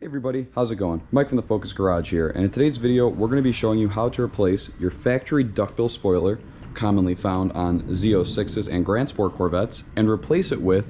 Hey everybody, how's it going? Mike from the Focus Garage here, and in today's video we're going to be showing you how to replace your factory duckbill spoiler, commonly found on Z06s and Grand Sport Corvettes, and replace it with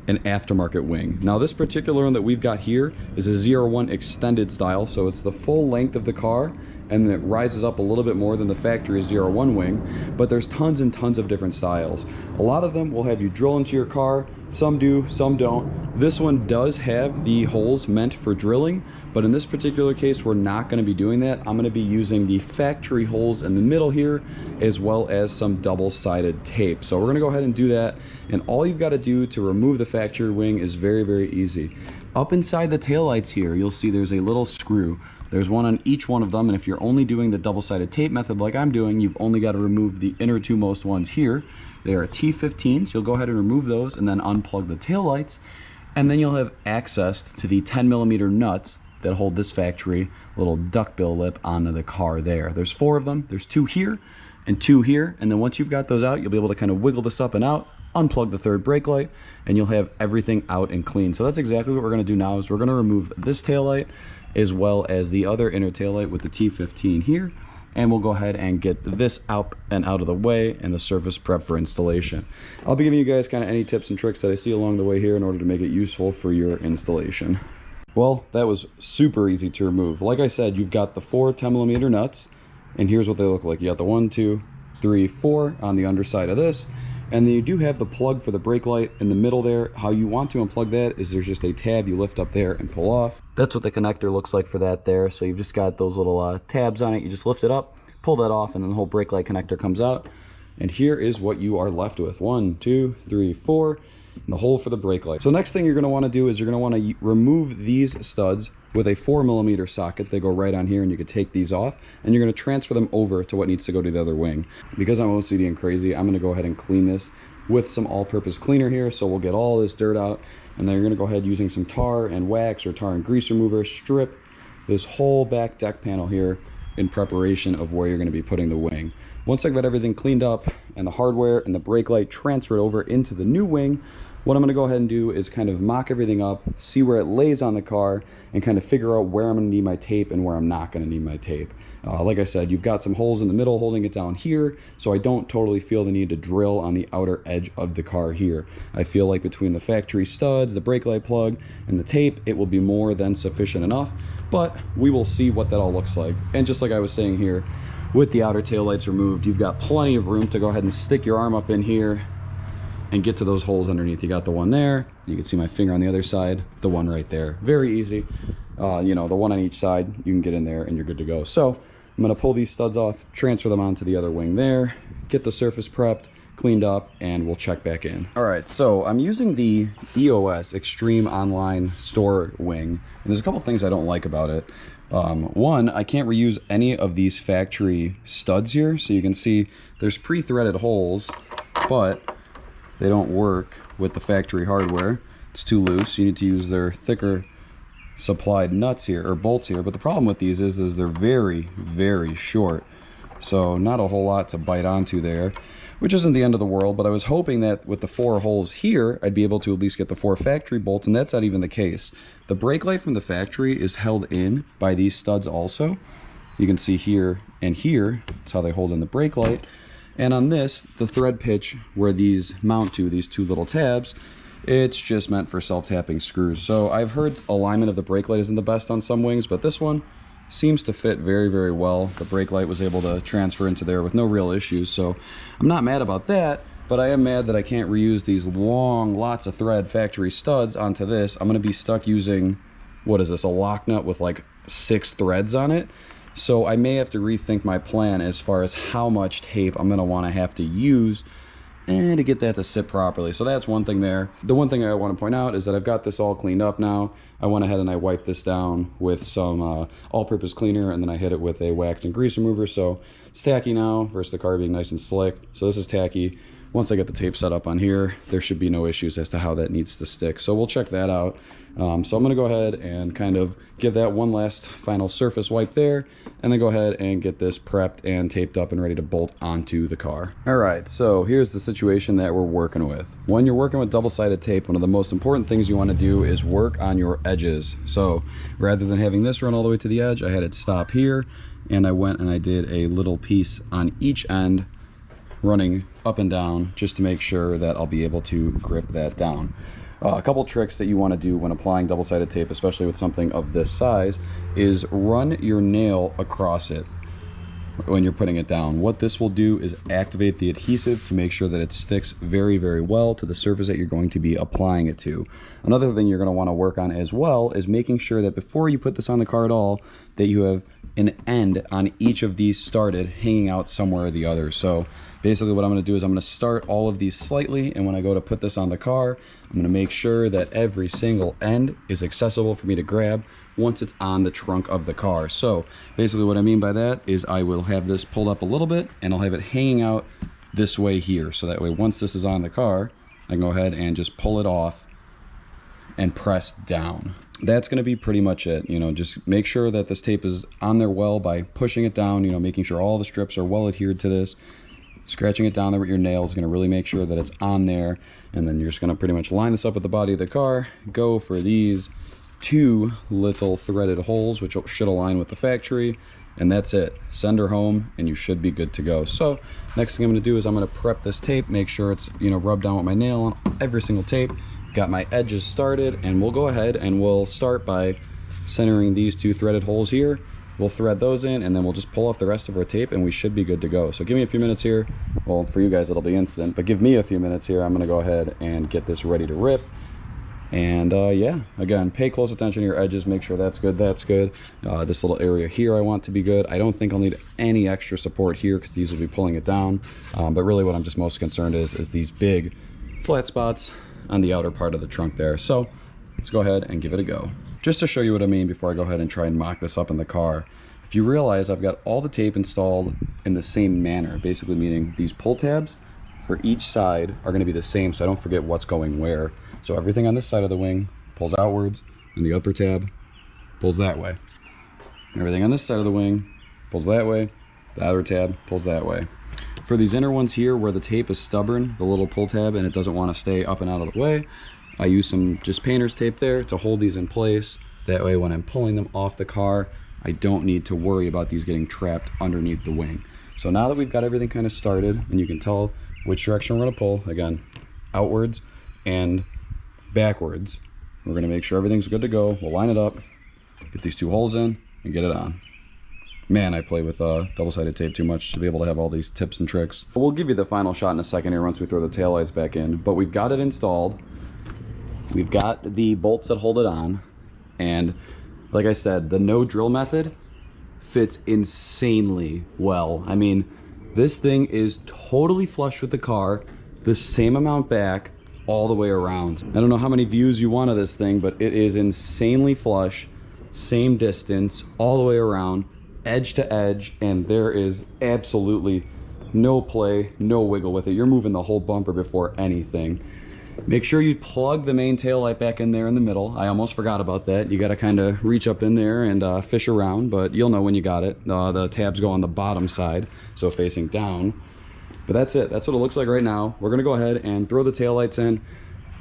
an aftermarket wing. Now this particular one that we've got here is a ZR1 extended style, so it's the full length of the car and then it rises up a little bit more than the factory ZR1 wing, but there's tons and tons of different styles. A lot of them will have you drill into your car, some do, some don't. This one does have the holes meant for drilling, but in this particular case we're not going to be doing that. I'm going to be using the factory holes in the middle here, as well as some double-sided tape. So we're going to go ahead and do that, and all you've got to do to remove the factory wing is very, very easy. Up inside the taillights here, you'll see there's a little screw. There's one on each one of them, and if you're only doing the double-sided tape method like I'm doing, you've only got to remove the inner two most ones here. They are T15s. You'll go ahead and remove those and then unplug the taillights, and then you'll have access to the 10mm nuts that hold this factory little duckbill lip onto the car there. There's 4 of them. There's 2 here and 2 here, and then once you've got those out, you'll be able to kind of wiggle this up and out, unplug the third brake light, and you'll have everything out and clean. So that's exactly what we're going to do now. Is we're going to remove this taillight as well as the other inner taillight with the T15 here, and we'll go ahead and get this out and out of the way and the surface prep for installation. I'll be giving you guys kind of any tips and tricks that I see along the way here in order to make it useful for your installation. Well, that was super easy to remove. Like I said, you've got the 4 10mm nuts, and here's what they look like. You got the 1, 2, 3, 4 on the underside of this, and then you do have the plug for the brake light in the middle there. How you want to unplug that is there's just a tab you lift up there and pull off. That's what the connector looks like for that there. So you've just got those little tabs on it. You just lift it up, pull that off, and then the whole brake light connector comes out. And here is what you are left with. 1, 2, 3, 4, and the hole for the brake light. So next thing you're going to want to do is you're going to want to remove these studs with a 4mm socket. They go right on here, and you can take these off, and you're going to transfer them over to what needs to go to the other wing. Because I'm OCD and crazy, I'm going to go ahead and clean this with some all-purpose cleaner here. So we'll get all this dirt out, and then you're going to go ahead using some tar and wax or tar and grease remover, strip this whole back deck panel here in preparation of where you're going to be putting the wing. Once I've got everything cleaned up and the hardware and the brake light transferred over into the new wing, what I'm going to go ahead and do is kind of mock everything up, see where it lays on the car, and kind of figure out where I'm going to need my tape and where I'm not going to need my tape. Like I said, you've got some holes in the middle holding it down here, so I don't totally feel the need to drill on the outer edge of the car here. I feel like between the factory studs, the brake light plug, and the tape, it will be more than sufficient enough, but we will see what that all looks like. And just like I was saying here, with the outer taillights removed, you've got plenty of room to go ahead and stick your arm up in here and get to those holes underneath. You got the one there, you can see my finger on the other side, the one right there. Very easy. You know, the one on each side, you can get in there and you're good to go. So I'm going to pull these studs off, transfer them onto the other wing there, get the surface prepped, cleaned up, and we'll check back in. All right, so I'm using the EOS Extreme Online Store wing, and there's a couple things I don't like about it. One, I can't reuse any of these factory studs here, so you can see there's pre-threaded holes, but they don't work with the factory hardware. It's too loose. You need to use their thicker supplied nuts here, or bolts here. But the problem with these is they're very, very short. So not a whole lot to bite onto there, which isn't the end of the world. But I was hoping that with the 4 holes here, I'd be able to at least get the 4 factory bolts, and that's not even the case. The brake light from the factory is held in by these studs also. You can see here and here, that's how they hold in the brake light. And on this, the thread pitch where these mount to, these 2 little tabs, it's just meant for self-tapping screws. So I've heard alignment of the brake light isn't the best on some wings, but this one seems to fit very, very well. The brake light was able to transfer into there with no real issues, so I'm not mad about that, but I am mad that I can't reuse these long, lots of thread factory studs onto this. I'm going to be stuck using, what is this, a lock nut with like 6 threads on it. So I may have to rethink my plan as far as how much tape I'm going to want to have to use and to get that to sit properly. So that's one thing there. The one thing I want to point out is that I've got this all cleaned up now. I went ahead and I wiped this down with some all-purpose cleaner, and then I hit it with a wax and grease remover. So it's tacky now versus the car being nice and slick. So this is tacky. once I get the tape set up on here, there should be no issues as to how that needs to stick. So we'll check that out. So I'm going to go ahead and kind of give that one last final surface wipe there, and then go ahead and get this prepped and taped up and ready to bolt onto the car. All right, so here's the situation that we're working with. When you're working with double-sided tape, one of the most important things you want to do is work on your edges. So rather than having this run all the way to the edge, I had it stop here, and I went and I did a little piece on each end running up and down just to make sure that I'll be able to grip that down. A couple tricks that you want to do when applying double-sided tape, especially with something of this size, is run your nail across it when you're putting it down. What this will do is activate the adhesive to make sure that it sticks very, very well to the surface that you're going to be applying it to. Another thing you're going to want to work on as well is making sure that before you put this on the car at all, that you have an end on each of these started hanging out somewhere or the other. So basically what I'm going to do is I'm going to start all of these slightly, and when I go to put this on the car, I'm going to make sure that every single end is accessible for me to grab once it's on the trunk of the car. So basically what I mean by that is I will have this pulled up a little bit, and I'll have it hanging out this way here. So that way once this is on the car, I can go ahead and just pull it off and press down. That's going to be pretty much it. You know, just make sure that this tape is on there well by pushing it down, you know, making sure all the strips are well adhered to this. Scratching it down there with your nail is going to really make sure that it's on there, and then you're just going to pretty much line this up with the body of the car, go for these 2 little threaded holes which should align with the factory, and that's it. Send her home and you should be good to go. So next thing I'm going to do is I'm going to prep this tape, make sure it's, you know, rubbed down with my nail on every single tape. Got my edges started, and we'll go ahead and we'll start by centering these 2 threaded holes here. We'll thread those in, and then we'll just pull off the rest of our tape, and we should be good to go. So give me a few minutes here. Well, for you guys it'll be instant, but give me a few minutes here. I'm going to go ahead and get this ready to rip. And yeah, again, pay close attention to your edges, make sure that's good, that's good. This little area here I want to be good. I don't think I'll need any extra support here because these will be pulling it down, but really what I'm just most concerned is these big flat spots on the outer part of the trunk there. So let's go ahead and give it a go. Just to show you what I mean before I go ahead and try and mock this up in the car, if you realize I've got all the tape installed in the same manner, basically meaning these pull tabs for each side are going to be the same, so I don't forget what's going where. So everything on this side of the wing pulls outwards, and the upper tab pulls that way. Everything on this side of the wing pulls that way, the outer tab pulls that way. For these inner ones here where the tape is stubborn, the little pull tab, and it doesn't want to stay up and out of the way, I use some just painter's tape there to hold these in place. That way when I'm pulling them off the car, I don't need to worry about these getting trapped underneath the wing. So now that we've got everything kind of started, and you can tell which direction we're going to pull, again, outwards and backwards, we're going to make sure everything's good to go. We'll line it up, get these 2 holes in, and get it on. Man, I play with double-sided tape too much to be able to have all these tips and tricks. We'll give you the final shot in a second here once we throw the taillights back in, but we've got it installed. We've got the bolts that hold it on, and like I said, the no drill method fits insanely well. I mean, this thing is totally flush with the car, the same amount back all the way around. I don't know how many views you want of this thing, but it is insanely flush, same distance all the way around, edge to edge, and there is absolutely no play, no wiggle with it. You're moving the whole bumper before anything. Make sure you plug the main tail light back in there in the middle. I almost forgot about that. You got to kind of reach up in there and fish around, but you'll know when you got it. The tabs go on the bottom side, so facing down. But that's it. That's what it looks like right now. We're going to go ahead and throw the tail lights in.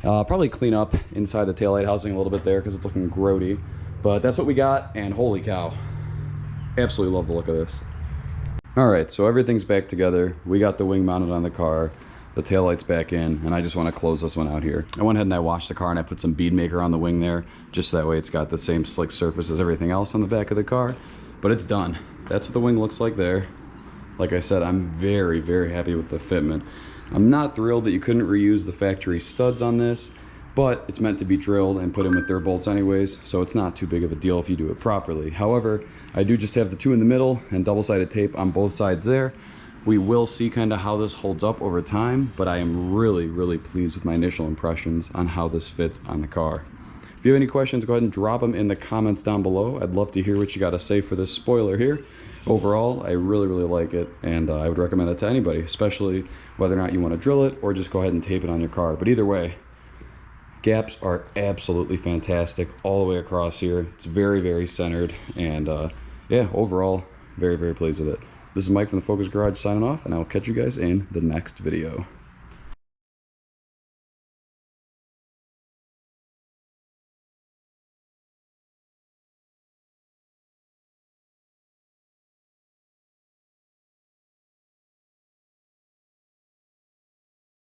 Probably clean up inside the taillight housing a little bit there because it's looking grody. But that's what we got, and holy cow. Absolutely love the look of this. All right, so everything's back together. We got the wing mounted on the car. The taillight's back in, and I just want to close this one out here. I went ahead and I washed the car, and I put some bead maker on the wing there, just so that way it's got the same slick surface as everything else on the back of the car. But it's done. That's what the wing looks like there. Like I said, I'm very, very happy with the fitment. I'm not thrilled that you couldn't reuse the factory studs on this, but it's meant to be drilled and put in with their bolts anyways, so it's not too big of a deal if you do it properly. However, I do just have the 2 in the middle and double-sided tape on both sides there. We will see kind of how this holds up over time, but I am really, really pleased with my initial impressions on how this fits on the car. If you have any questions, go ahead and drop them in the comments down below. I'd love to hear what you got to say for this spoiler here. overall, I really like it, and I would recommend it to anybody, especially whether or not you want to drill it or just go ahead and tape it on your car. But either way, gaps are absolutely fantastic all the way across here. It's very centered, and yeah, overall, very pleased with it. This is Mike from the Focus Garage signing off, and I will catch you guys in the next video.